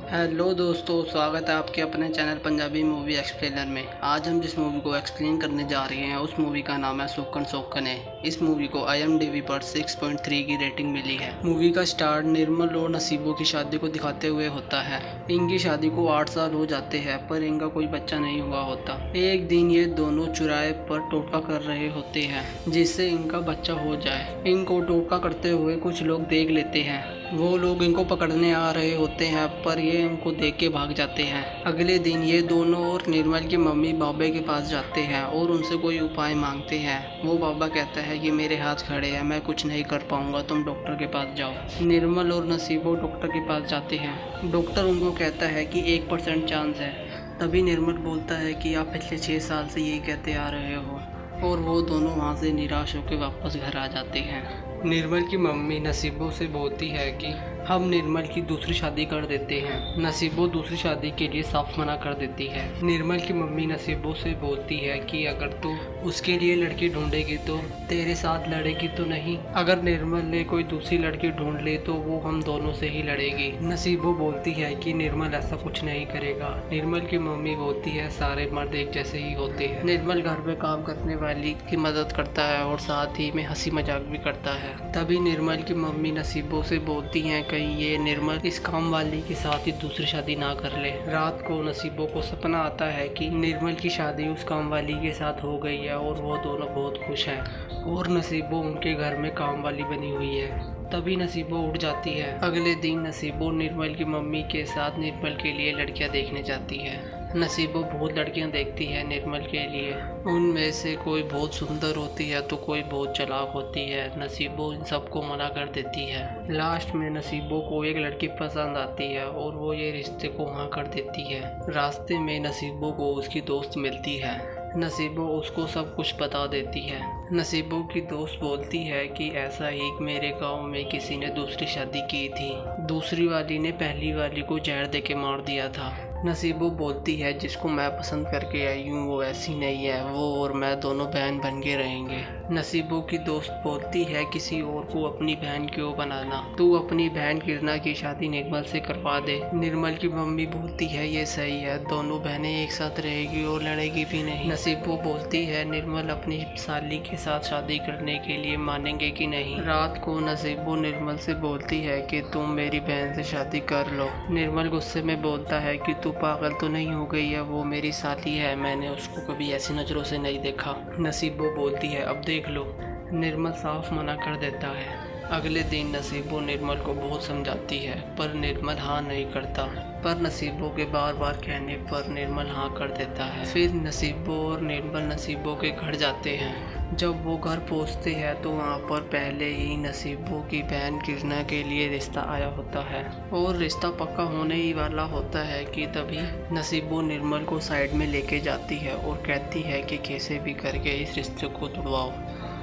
Hello दोस्तों, स्वागत है आपके अपने चैनल पंजाबी मूवी एक्सप्लेनर में। आज हम जिस मूवी को एक्सप्लेन करने जा रहे हैं उस मूवी का नाम है सोकन सोकन है। इस मूवी को IMDb पर 6.3 की रेटिंग मिली है। मूवी का स्टार्ट निर्मल और नसीबों की शादी को दिखाते हुए होता है। इनकी शादी को 8 साल हो जाते हैं पर इनका कोई बच्चा नहीं हुआ होता। एक दिन ये दोनों चुराए पर टोटका कर रहे होते हैं जिससे इनका बच्चा हो जाए। इनको टोटका करते हुए कुछ लोग देख लेते हैं। वो लोग इनको पकड़ने आ रहे होते हैं पर ये इनको देख के भाग जाते हैं। अगले दिन ये दोनों और निर्मल की मम्मी बाबा के पास जाते हैं और उनसे कोई उपाय मांगते हैं। वो बाबा कहता है कि मेरे हाथ खड़े हैं, मैं कुछ नहीं कर पाऊंगा, तुम डॉक्टर के पास जाओ। निर्मल और नसीबो डॉक्टर के पास जाते हैं। डॉक्टर उनको कहता है कि 1% चांस है। तभी निर्मल बोलता है कि आप पिछले 6 साल से यही कहते आ रहे हो। और वो दोनों वहाँ से निराश होकर वापस घर आ जाते हैं। निर्मल की मम्मी नसीबो से बोलती है कि हम निर्मल की दूसरी शादी कर देते हैं। नसीबो दूसरी शादी के लिए साफ मना कर देती है। निर्मल की मम्मी नसीबो से बोलती है कि अगर तू उसके लिए लड़की ढूंढेगी तो तेरे साथ लड़ेगी तो नहीं। अगर निर्मल ने कोई दूसरी लड़की ढूंढ ले तो वो हम दोनों से ही लड़ेगी। नसीबो बोलती है कि निर्मल ऐसा कुछ नहीं करेगा। निर्मल की मम्मी बोलती है सारे मर्द एक जैसे ही होते हैं। निर्मल घर में काम करने वाली की मदद करता है और साथ ही में हंसी मजाक भी करता है। तभी निर्मल की मम्मी नसीबो से बोलती हैं कहीं ये निर्मल इस काम वाली के साथ ही दूसरी शादी ना कर ले। रात को नसीबो को सपना आता है कि निर्मल की शादी उस काम वाली के साथ हो गई है और वो दोनों बहुत खुश हैं और नसीबो उनके घर में काम वाली बनी हुई है। तभी नसीबो उठ जाती है। अगले दिन नसीबो निर्मल की मम्मी के साथ निर्मल के लिए लड़कियां देखने जाती है। नसीबो बहुत लड़कियां देखती है निर्मल के लिए। उनमें से कोई बहुत सुंदर होती है तो कोई बहुत चालाक होती है। नसीबो इन सबको मना कर देती है। लास्ट में नसीबो को एक लड़की पसंद आती है और वो ये रिश्ते को हाँ कर देती है। रास्ते में नसीबो को उसकी दोस्त मिलती है। नसीबो उसको सब कुछ बता देती है। नसीबो की दोस्त बोलती है कि ऐसा ही मेरे गांव में किसी ने दूसरी शादी की थी। दूसरी वाली ने पहली वाली को जहर दे के मार दिया था। नसीबो बोलती है जिसको मैं पसंद करके आई हूँ वो ऐसी नहीं है, वो और मैं दोनों बहन बन के रहेंगे। नसीबो की दोस्त बोलती है किसी और को अपनी बहन क्यों बनाना, तू अपनी बहन किरना की शादी निर्मल से करवा दे। निर्मल की मम्मी बोलती है ये सही है, दोनों बहनें एक साथ रहेगी और लड़ेगी भी नहीं। नसीबो बोलती है निर्मल अपनी साली के साथ शादी करने के लिए मानेंगे कि नहीं। रात को नसीबो निर्मल से बोलती है कि तुम मेरी बहन से शादी कर लो। निर्मल गुस्से में बोलता है कि तू पागल तो नहीं हो गई है, वो मेरी साली है, मैंने उसको कभी ऐसी नज़रों से नहीं देखा। नसीबो बोलती है अब देख लो। निर्मल साफ मना कर देता है। अगले दिन नसीबो निर्मल को बहुत समझाती है पर निर्मल हाँ नहीं करता। पर नसीबो के बार बार कहने पर निर्मल हाँ कर देता है। फिर नसीबो और निर्मल नसीबो के घर जाते हैं। जब वो घर पहुंचते हैं तो वहाँ पर पहले ही नसीबो की बहन किरना के लिए रिश्ता आया होता है और रिश्ता पक्का होने ही वाला होता है कि तभी नसीबो निर्मल को साइड में लेके जाती है और कहती है कि कैसे भी करके इस रिश्ते को तोड़वाओ।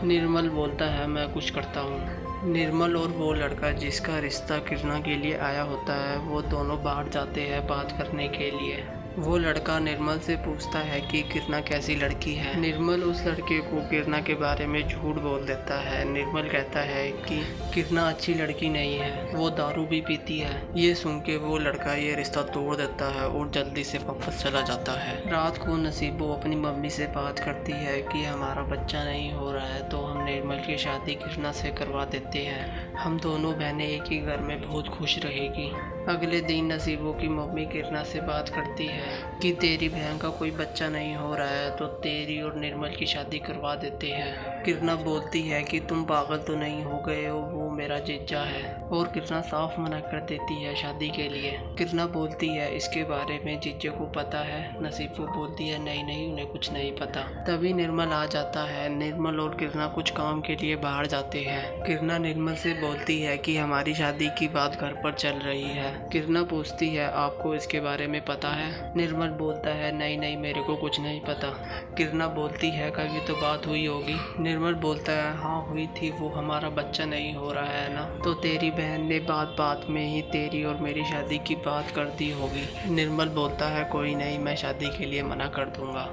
निर्मल बोलता है मैं कुछ करता हूँ। निर्मल और वो लड़का जिसका रिश्ता किरना के लिए आया होता है वो दोनों बाहर जाते हैं बात करने के लिए। वो लड़का निर्मल से पूछता है कि किरना कैसी लड़की है। निर्मल उस लड़के को किरना के बारे में झूठ बोल देता है। निर्मल कहता है कि किरना अच्छी लड़की नहीं है, वो दारू भी पीती है। ये सुन के वो लड़का ये रिश्ता तोड़ देता है और जल्दी से वापस चला जाता है। रात को नसीबो अपनी मम्मी से बात करती है कि हमारा बच्चा नहीं हो रहा है तो हम निर्मल की शादी किरना से करवा देते हैं, हम दोनों बहनें एक ही घर में बहुत खुश रहेगी। अगले दिन नसीबो की मम्मी किरना से बात करती है कि तेरी बहन का कोई बच्चा नहीं हो रहा है तो तेरी और निर्मल की शादी करवा देते हैं। किरना बोलती है कि तुम पागल तो नहीं हो गए हो, वो मेरा जीजा है। और किरना साफ मना कर देती है शादी के लिए। किरना बोलती है इसके बारे में जीजे को पता है। नसीबो बोलती है नहीं नहीं, उन्हें कुछ नहीं पता। तभी निर्मल आ जाता है। निर्मल और किरना कुछ काम के लिए बाहर जाते हैं। किरना निर्मल से बोलती है कि हमारी शादी की बात घर पर चल रही है। किरना पूछती है आपको इसके बारे में पता है। निर्मल बोलता है नहीं नहीं, मेरे को कुछ नहीं पता। किरना बोलती है कभी तो बात हुई होगी। निर्मल बोलता है हाँ हुई थी, वो हमारा बच्चा नहीं हो रहा है ना, तो तेरी बहन ने बात बात में ही तेरी और मेरी शादी की बात कर दी होगी। निर्मल बोलता है कोई नहीं, मैं शादी के लिए मना कर दूंगा।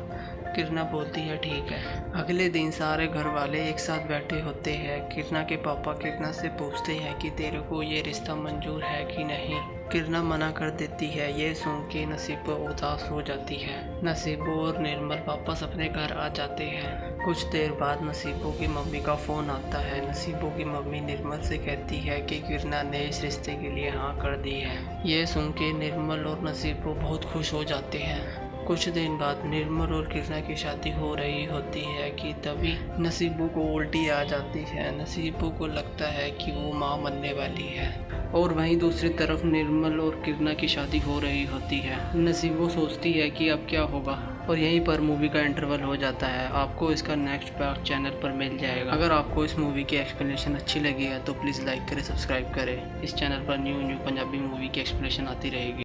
किरना बोलती है ठीक है। अगले दिन सारे घर वाले एक साथ बैठे होते हैं। किरना के पापा किरना से पूछते हैं कि तेरे को ये रिश्ता मंजूर है कि नहीं। किरणा मना कर देती है। ये सुन के नसीबो उदास हो जाती है। नसीबो और निर्मल वापस अपने घर आ जाते हैं। कुछ देर बाद नसीबो की मम्मी का फ़ोन आता है। नसीबो की मम्मी निर्मल से कहती है कि किरणा ने इस रिश्ते के लिए हाँ कर दी है। ये सुन के निर्मल और नसीबो बहुत खुश हो जाते हैं। कुछ दिन बाद निर्मल और किरणा की शादी हो रही होती है कि तभी नसीबो को उल्टी आ जाती है। नसीबो को लगता है कि वो माँ बनने वाली है और वहीं दूसरी तरफ निर्मल और किरणा की शादी हो रही होती है। नसीबो सोचती है कि अब क्या होगा और यहीं पर मूवी का इंटरवल हो जाता है। आपको इसका नेक्स्ट पार्ट चैनल पर मिल जाएगा। अगर आपको इस मूवी की एक्सप्लेनेशन अच्छी लगी है तो प्लीज़ लाइक करें, सब्सक्राइब करें। इस चैनल पर न्यू पंजाबी मूवी की एक्सप्लेनेशन आती रहेगी।